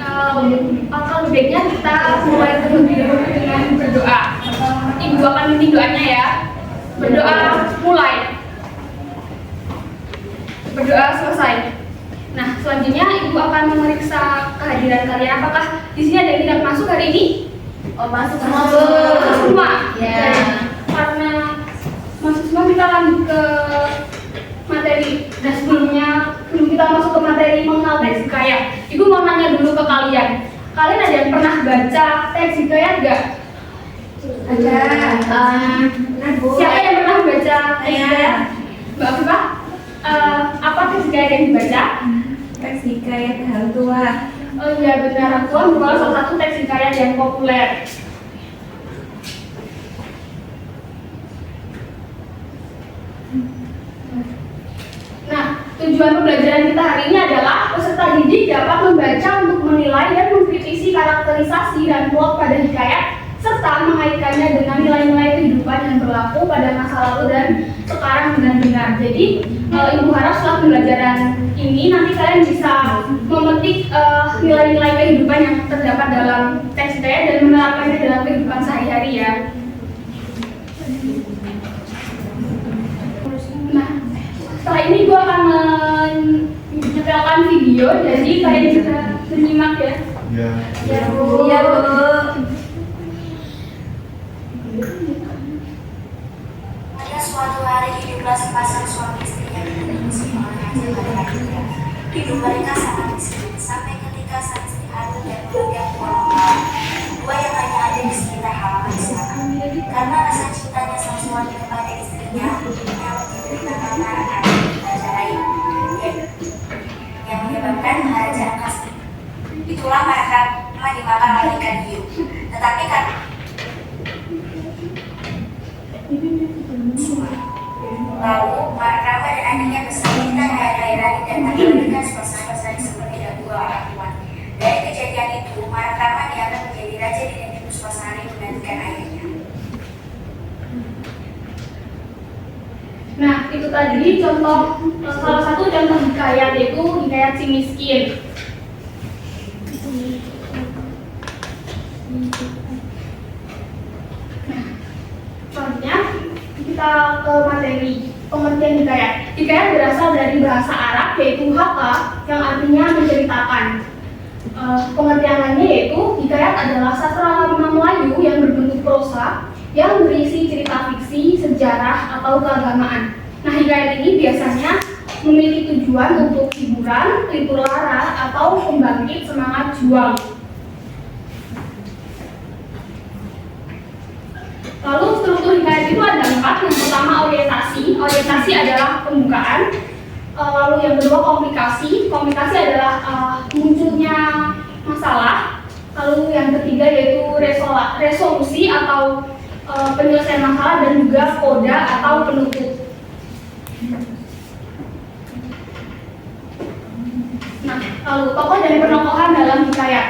Alangkah lebih baiknya kita mulai terlebih dahulu dengan berdoa. Ibu akan memimpin doanya ya. Berdoa mulai. Berdoa selesai. Nah, selanjutnya ibu akan memeriksa kehadiran kalian. Apakah di sini ada yang tidak masuk hari ini? Oh, masuk semua. Ya. Karena masuk semua, kita lanjut ke materi. Dan sebelum kita masuk ke materi mengenal teks hikayat, ibu mau nanya dulu ke kalian. Kalian ada yang pernah baca teks hikayat nggak? Ada. Siapa yang pernah baca teks Saya. hikayat? Mbak Afifah? Apa teks hikayat yang dibaca? Teks hikayat Hal Tua. Oh iya benar, aku merupakan salah satu teks hikayat yang populer. Nah, tujuan pembelajaran kita hari ini adalah peserta didik dapat membaca untuk menilai dan mengkritisi karakterisasi dan plot pada hikayat, serta mengaitkannya dengan nilai-nilai kehidupan yang berlaku pada masa lalu dan sekarang dengan benar. Jadi, ibu harap setelah pembelajaran ini nanti kalian bisa memetik nilai-nilai kehidupan yang terdapat dalam teks hikayat dan menerapkannya dalam kehidupan sehari-hari ya. Nah, setelah ini gue akan menyetelkan video, jadi kalian bisa menyimak ya. Ya. Ya, Bu. Ya, Bu. Pada suatu hari hiduplah sepasang suami istri yang tidak bersekolah saja pada akhirnya. Hidup mereka sangat miskin sampai ketika sang istri hamil dan memegang dua anak, dua yang hanya ada di sekitar halaman istana. Karena rasa cintanya sang suami kepada istrinya yang diberitakan anak-anak raja lain, yang menyebabkan Maharaja Angkasa. Itulah mereka dimakan oleh ikan hiu. Tetapi kan lalu Markama dan adiknya kesulitan hari-hari dan menginginkan suasana-suasana seperti dua orang tua. Dari kejadian itu, Markama dianggap menjadi raja di negeri suasana yang menggantikan ayahnya. Nah, itu tadi contoh, salah satu contoh hikayat, yaitu hikayat si miskin. Nah, selanjutnya kita ke materi pengertian hikayat. Hikayat berasal dari bahasa Arab, yaitu haka, yang artinya menceritakan. Pengertian lainnya yaitu hikayat adalah sastra Melayu yang berbentuk prosa yang berisi cerita fiksi, sejarah, atau keagamaan. Nah, hikayat ini biasanya memiliki tujuan untuk hiburan, libur lara, atau pembangkit semangat juang. Lalu struktur hikayat itu ada 4. Yang pertama orientasi. Orientasi adalah pembukaan. Lalu yang kedua komplikasi. Komplikasi adalah munculnya masalah. Lalu yang ketiga yaitu resolusi atau penyelesaian masalah, dan juga koda atau penutup. Nah, lalu tokoh dan penokohan dalam hikayat.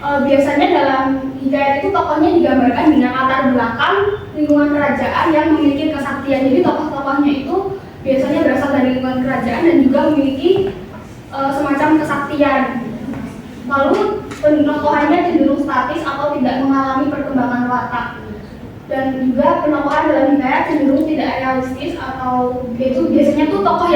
Biasanya dalam hikayat itu tokohnya digambarkan dengan latar belakang lingkungan kerajaan yang memiliki kesaktian. Jadi tokoh-tokohnya itu biasanya berasal dari lingkungan kerajaan dan juga memiliki semacam kesaktian. Lalu penokohannya cenderung statis atau tidak mengalami perkembangan watak. Dan juga penokohan dalam hikayat cenderung tidak realistis, atau itu biasanya tuh tokoh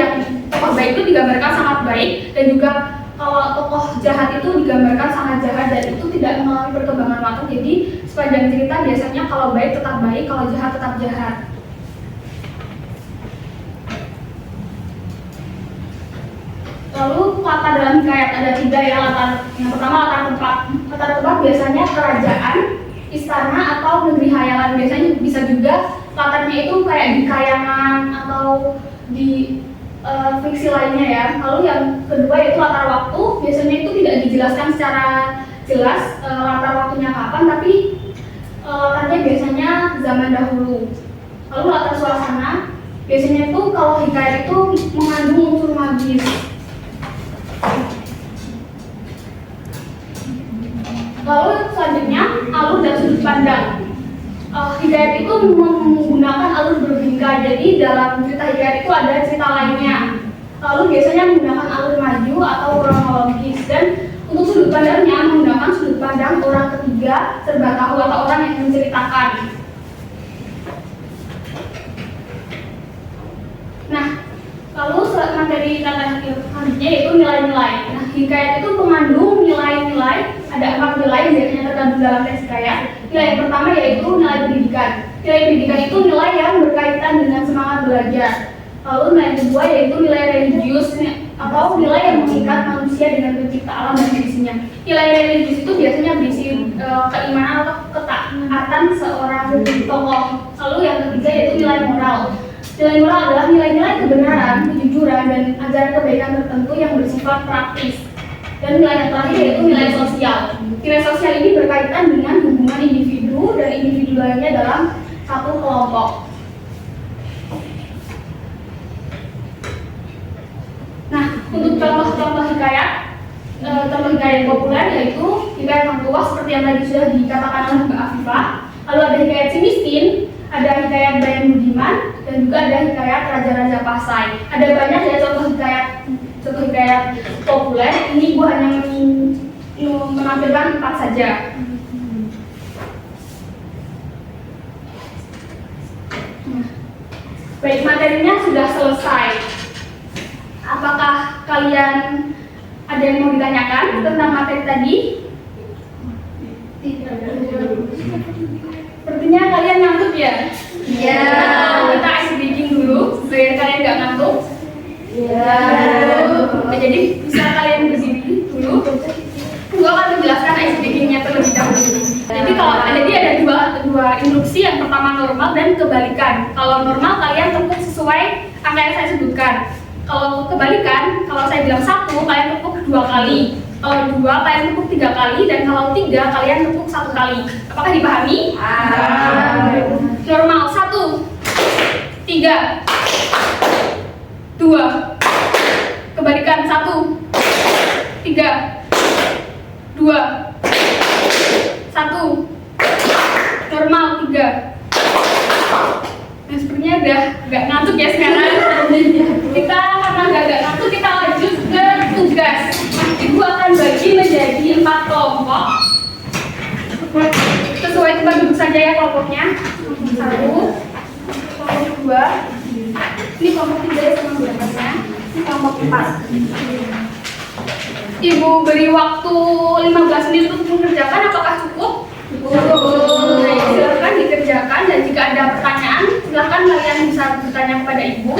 baik itu digambarkan sangat baik, dan juga kalau tokoh jahat itu digambarkan sangat jahat dan itu tidak mengalami perkembangan watak. Jadi sepanjang cerita biasanya kalau baik tetap baik, kalau jahat tetap jahat. Lalu latar dalam hikayat ada 3 ya. Yang pertama latar tempat. Latar tempat biasanya kerajaan, istana, atau negeri hayalan. Biasanya bisa juga latarnya itu kayak di kayangan atau di fiksi lainnya ya. Lalu yang kedua yaitu latar waktu. Biasanya itu tidak dijelaskan secara jelas latar waktunya kapan, tapi latarnya biasanya zaman dahulu. Lalu latar suasana. Biasanya itu kalau hikayat itu mengandung unsur magis. Lalu selanjutnya alur dan sudut pandang. Hikayat itu menggunakan alur berbingkai. Jadi dalam cerita hikayat itu ada cerita lainnya. Lalu biasanya menggunakan alur maju atau kronologis. Dan untuk sudut pandangnya ketiga serba tahu atau orang yang menceritakan. Nah, lalu materi kata selanjutnya yaitu nilai-nilai. Nah, hikayat itu mengandung nilai-nilai, ada 4 nilai yang biasanya terkandung dalam teks hikayat. Nilai yang pertama yaitu nilai pendidikan. Nilai pendidikan itu nilai yang berkaitan dengan semangat belajar. Lalu nilai yang kedua yaitu nilai religius atau nilai yang mengikat manusia dengan pencipta alam dan isinya. Nilai religius itu biasanya berisi keimanan atau ketaatan seorang tokoh. Lalu yang ketiga yaitu nilai moral. Nilai moral adalah nilai-nilai kebenaran, kejujuran, dan ajaran kebaikan tertentu yang bersifat praktis. Dan nilai yang terakhir yaitu nilai sosial. Nilai sosial ini berkaitan dengan hubungan individu dan individu lainnya dalam satu kelompok. Nah, untuk contoh-contoh hikayat yang populer yaitu hikayat Hang Tuah seperti yang tadi sudah dikatakan oleh Mbak Afifah. Lalu ada hikayat Si Miskin, ada hikayat Bayan Budiman, dan juga ada hikayat Raja-Raja Pasai. Ada banyak ya contoh hikayat populer. Ini Ibu hanya menampilkan 4 saja. Baik, materinya sudah selesai. Apakah kalian ada yang mau ditanyakan tentang materi tadi? Sepertinya kalian ngantuk ya? Iya. Kita ice breaking dulu, biar kalian nggak ngantuk. Iya. Nah, jadi bisa kalian berdiri dulu. Gua akan menjelaskan ice breakingnya terlebih dahulu. Jadi ada dua instruksi, yang pertama normal dan kebalikan. Kalau normal kalian tepuk sesuai angka yang saya sebutkan. Kalau kebalikan, kalau saya bilang 1, kalian tepuk 2 kali. Kalau 2, kalian tepuk 3 kali. Dan kalau 3, kalian tepuk 1 kali. Apakah dipahami? Normal 1, 3, 2. Kebalikan 1, 3, 2, 1. Normal 3. Nah, sepertinya udah gak ngantuk ya sekarang. Kita karena gak ngantuk, kita lanjut ke tugas. Ibu akan bagi menjadi 4 kelompok. Sesuai tempat duduk saja ya kelompoknya. 1, kelompok 2. Ini kelompok 3 ya sama berapanya. Ini kelompok 4. Ibu beri waktu 15 menit untuk mengerjakan, apakah cukup? Nah, silakan dikerjakan, dan jika ada pertanyaan, silakan kalian bisa bertanya kepada ibu.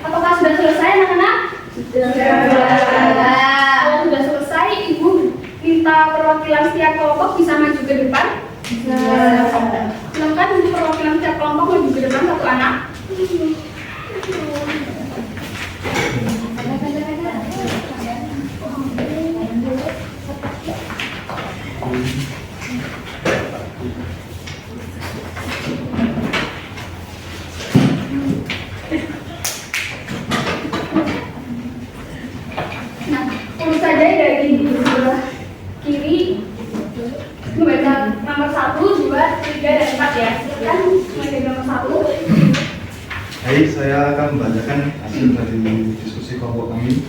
Apakah sudah selesai anak-anak? Kalau sudah selesai, ibu minta perwakilan setiap kelompok bisa maju ke depan. Silakan perwakilan setiap kelompok maju ke depan, 1 anak. Nah, urut saja dari sebelah kiri, membaca nomor 1, 2, 3, dan 4 ya. Silakan mulai dari nomor 1. Baik, saya akan membacakan hasil dari diskusi kelompok kami.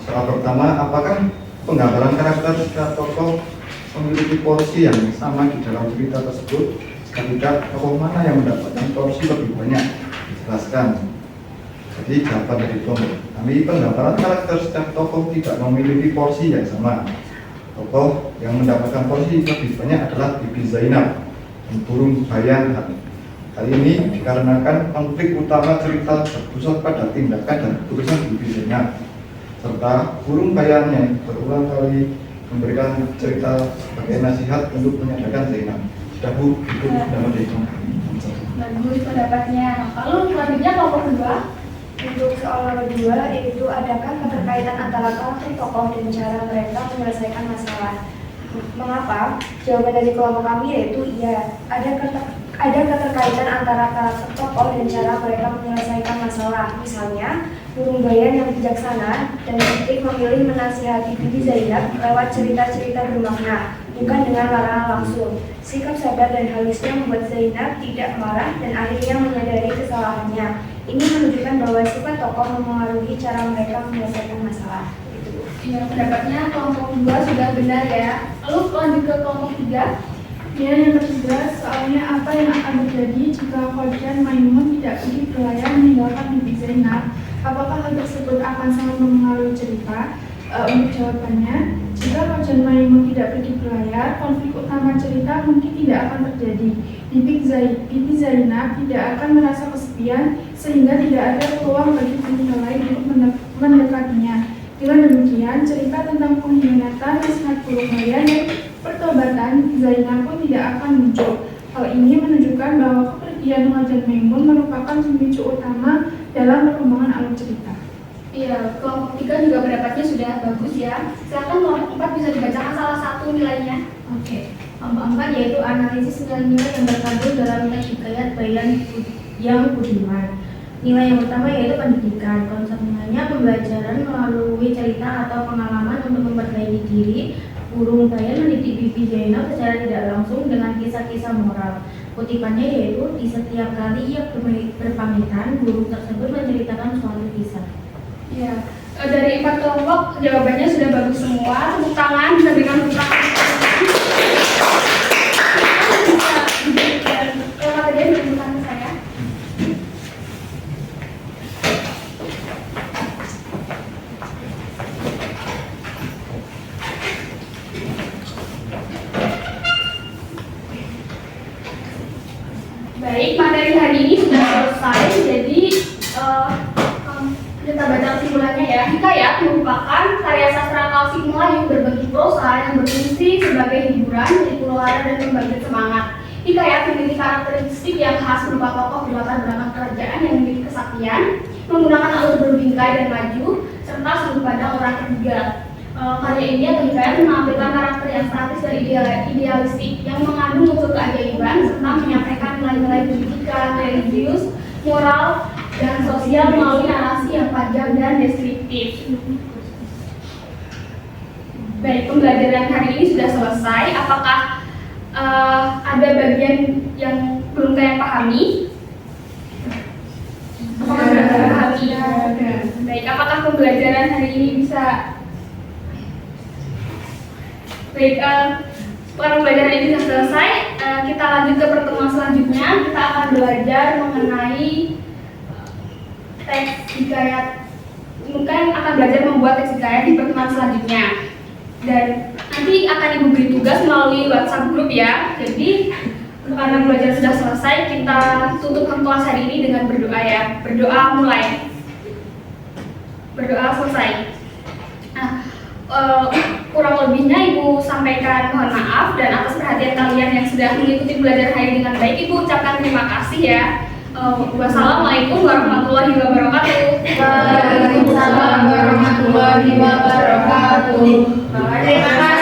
Soal pertama, apakah penggambaran karakter setiap tokoh memiliki porsi yang sama di dalam cerita tersebut? Jika tidak, tokoh mana yang mendapatkan porsi lebih banyak? Jelaskan. Jadi jawaban dari kelompok kami, penggambaran karakter setiap tokoh tidak memiliki porsi yang sama. Tokoh yang mendapatkan porsi lebih banyak adalah Bibi Zainab dan burung bayan. Kali ini dikarenakan konflik utama cerita berpusat pada tindakan dan keputusan Bibi Zainab, serta burung bayan yang berulang kali memberikan cerita sebagai nasihat untuk menyadarkan Zainab. Sudah Bu, itu pendapat dari kami. Bagus pendapatnya. Lalu selanjutnya kelompok 2. Untuk soal nomor 2, yaitu adakah keterkaitan antara karakter tokoh dan cara mereka menyelesaikan masalah? Mengapa? Jawaban dari kelompok kami yaitu iya, ada ada keterkaitan antara karakter tokoh dan cara mereka menyelesaikan masalah. Misalnya, Burung Bayan yang bijaksana dan tertib memilih menasihati Bibi Zainab lewat cerita-cerita bermakna, bukan dengan larangan langsung. Sikap sabar dan halusnya membuat Zainab tidak marah dan akhirnya menyadari kesalahannya. Ini menunjukkan bahwa sifat tokoh mempengaruhi cara mereka menyelesaikan masalah. Ya, pendapatnya kelompok 2 sudah benar ya. Lalu lanjut ke kelompok 3. Ya, yang ketiga, soalnya apa yang akan terjadi jika Khadijah Maimun tidak pergi berlayar meninggalkan Bibi Zainab? Apakah hal tersebut akan sangat mempengaruhi cerita? Untuk jawabannya, jika Khadijah Maimun tidak pergi berlayar, konflik utama cerita mungkin tidak akan terjadi. Bibi Zainab tidak akan merasa kesepian sehingga tidak ada peluang bagi wanita lain untuk mendekatinya. Dengan demikian, cerita tentang pengkhianatan nasihat Burung Bayan dan pertobatan Zainab pun tidak akan muncul. Hal ini menunjukkan bahwa kepergian Khadijah Maimun merupakan pemicu utama dalam perkembangan alur cerita. Iya, kelompok 3 juga pendapatnya sudah bagus ya. Silakan kelompok 4 bisa dibacakan salah satu nilainya. Oke. Kelompok 4 yaitu analisis nilai-nilai yang terkandung dalam teks hikayat Bayan yang budiman. Nilai yang pertama yaitu pendidikan. Konsep nilainya pembelajaran melalui cerita atau pengalaman untuk memperbaiki diri. Burung Bayan mendidik Bibi Zainab secara tidak langsung dengan kisah-kisah moral. Kutipannya yaitu, di setiap kali ia berpamitan, burung tersebut menceritakan suatu kisah. Iya, dari 4 kelompok jawabannya sudah bagus semua. Tepuk tangan, bisa berikan tepuk tangan. Kalau tadi berikan tangan ke saya. Baik, materi hari ini sudah selesai. Jadi kita baca kesimpulannya ya. Hikayat merupakan karya sastra klasik Melayu berbentuk prosa yang berfungsi sebagai hiburan, menjadi hara dan membangkit semangat. Hikayat memiliki karakteristik yang khas berupa tokoh berlatar belakang kerajaan yang memiliki kesaktian, menggunakan alur berbingkai dan maju, serta sudut pandang orang ketiga. Karya ini atau hikayat menampilkan karakter yang statis dan idealistik yang mengandung unsur keajaiban serta menyampaikan nilai-nilai pendidikan, religius, moral, dan sosial melalui narasi yang panjang dan deskriptif. Baik, pembelajaran hari ini sudah selesai. Apakah ada bagian yang belum kalian pahami? Apakah sudah pahami? Baik, apakah pembelajaran hari ini bisa? Baik, pembelajaran ini sudah selesai. Kita lanjut ke pertemuan selanjutnya. Kita akan belajar mengenai teks hikayat. Mungkin akan belajar membuat teks hikayat di pertemuan selanjutnya. Dan nanti akan Ibu beri tugas melalui WhatsApp grup ya. Jadi karena belajar sudah selesai, kita tutupkan kelas hari ini dengan berdoa ya. Berdoa mulai. Berdoa selesai. Nah, kurang lebihnya Ibu sampaikan mohon maaf, dan atas perhatian kalian yang sudah mengikuti belajar hari ini dengan baik, Ibu ucapkan terima kasih ya. Wassalamualaikum warahmatullahi wabarakatuh. Waalaikumsalam warahmatullahi wabarakatuh. Terima kasih.